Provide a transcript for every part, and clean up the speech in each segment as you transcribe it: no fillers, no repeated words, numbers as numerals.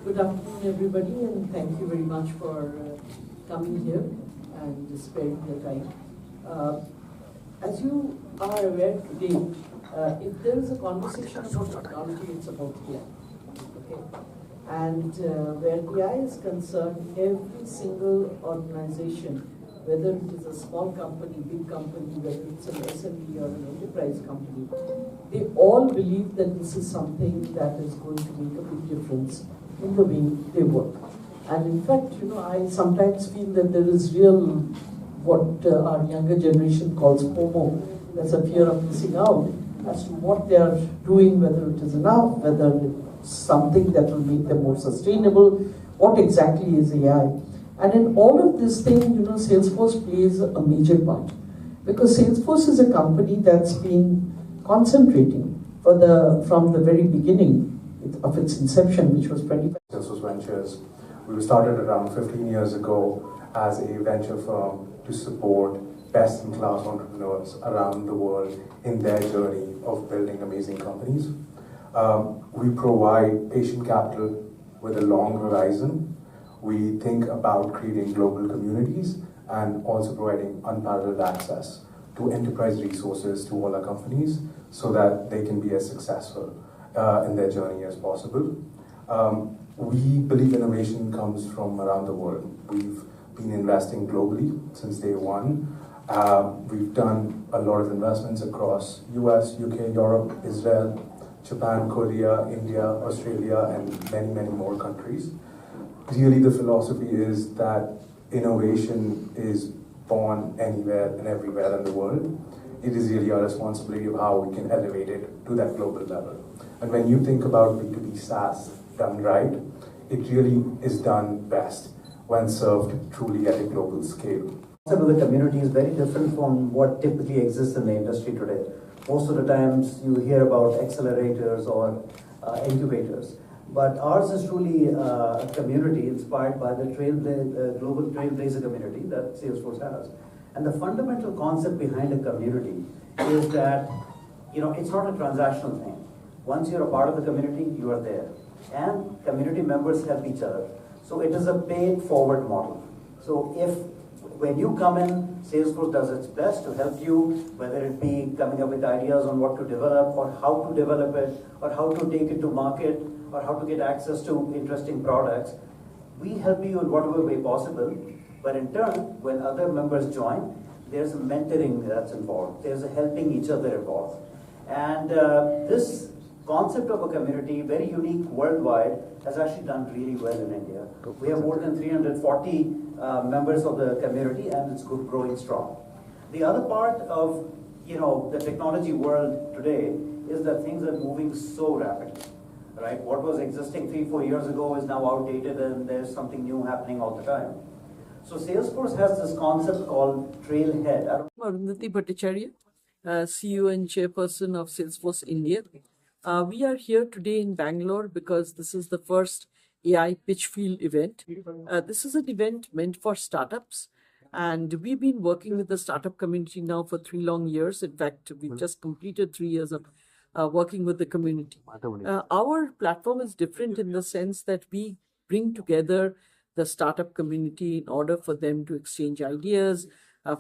Good afternoon, everybody, and thank you very much for coming here and sparing your time. As you are aware today, if there is a conversation about technology, it's about AI. Okay? And where AI is concerned, every single organization, whether it is a small company, big company, whether it's an SME or an enterprise company, they all believe that this is something that is going to make a big difference in the way they work. And in fact, I sometimes feel that there is real, what our younger generation calls FOMO, that's a fear of missing out, as to what they are doing, whether it is enough, whether it's something that will make them more sustainable, what exactly is AI. And in all of this thing, Salesforce plays a major part. Because Salesforce is a company that's been concentrating from the very beginning of its inception, which was 25. Salesforce Ventures. We started around 15 years ago as a venture firm to support best-in-class entrepreneurs around the world in their journey of building amazing companies. We provide patient capital with a long horizon. We think about creating global communities and also providing unparalleled access to enterprise resources to all our companies so that they can be as successful in their journey as possible. We believe innovation comes from around the world. We've been investing globally since day one. We've done a lot of investments across US, UK, Europe, Israel, Japan, Korea, India, Australia, and many, many more countries. Really, the philosophy is that innovation is born anywhere and everywhere in the world. It is really our responsibility of how we can elevate it to that global level. And when you think about B2B SaaS done right, it really is done best when served truly at a global scale. The concept of the community is very different from what typically exists in the industry today. Most of the times you hear about accelerators or incubators, but ours is truly a community inspired by the global Trailblazer community that Salesforce has. And the fundamental concept behind a community is that it's not a transactional thing. Once you're a part of the community, you are there. And community members help each other. So it is a paid forward model. So when you come in, Salesforce does its best to help you, whether it be coming up with ideas on what to develop or how to develop it, or how to take it to market, or how to get access to interesting products. We help you in whatever way possible. But in turn, when other members join, there's a mentoring that's involved. There's a helping each other involved. And this concept of a community, very unique worldwide, has actually done really well in India. We have more than 340 members of the community, and it's growing strong. The other part of the technology world today is that things are moving so rapidly. Right? What was existing 3-4 years ago is now outdated, and there's something new happening all the time. So Salesforce has this concept called Trailhead. Arundhati Bhattacharya, CEO and Chairperson of Salesforce India. We are here today in Bangalore because this is the first AI Pitchfield event. This is an event meant for startups, and we've been working with the startup community now for 3 long years. In fact, we've just completed 3 years of working with the community. Our platform is different in the sense that we bring together the startup community in order for them to exchange ideas,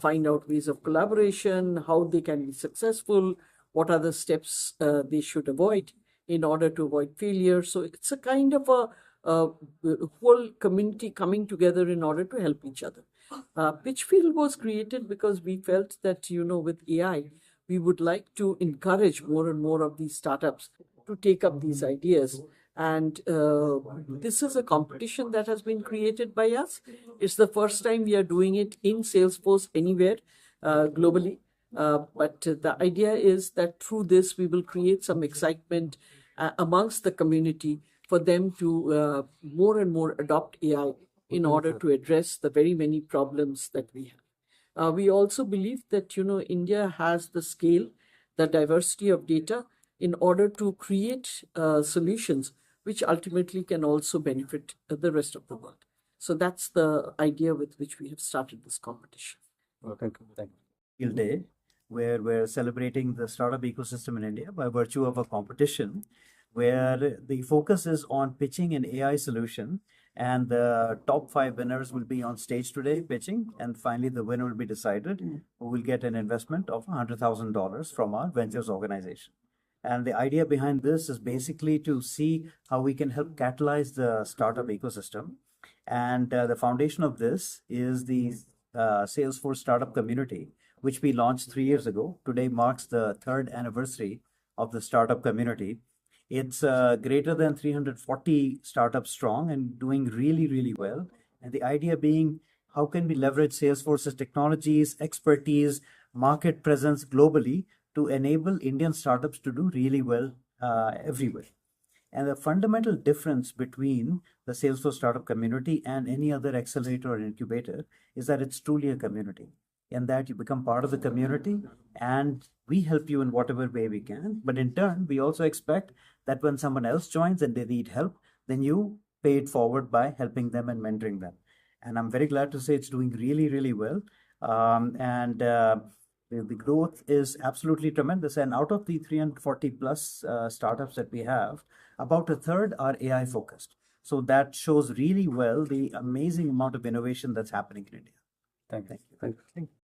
find out ways of collaboration, how they can be successful, what are the steps they should avoid in order to avoid failure. So it's a kind of a whole community coming together in order to help each other. Pitchfield was created because we felt that, with AI, we would like to encourage more and more of these startups to take up these ideas. And this is a competition that has been created by us. It's the first time we are doing it in Salesforce anywhere globally. But the idea is that through this, we will create some excitement amongst the community for them to more and more adopt AI in order to address the very many problems that we have. We also believe that, India has the scale, the diversity of data in order to create solutions which ultimately can also benefit the rest of the world. So that's the idea with which we have started this competition. Well, thank you. Field Day, where we're celebrating the startup ecosystem in India by virtue of a competition where the focus is on pitching an AI solution. And the top 5 winners will be on stage today pitching. And finally, the winner will be decided, who will get an investment of $100,000 from our ventures organization. And the idea behind this is basically to see how we can help catalyze the startup ecosystem. And the foundation of this is the Salesforce startup community, which we launched 3 years ago. Today marks the 3rd anniversary of the startup community. It's greater than 340 startups strong and doing really, really well. And the idea being, how can we leverage Salesforce's technologies, expertise, market presence globally to enable Indian startups to do really well everywhere? And the fundamental difference between the Salesforce startup community and any other accelerator or incubator is that it's truly a community, and that you become part of the community and we help you in whatever way we can. But in turn, we also expect that when someone else joins and they need help, then you pay it forward by helping them and mentoring them. And I'm very glad to say it's doing really, really well. The growth is absolutely tremendous. And out of the 340 plus startups that we have, about a third are AI focused. So that shows really well the amazing amount of innovation that's happening in India. Thank you. Thank you.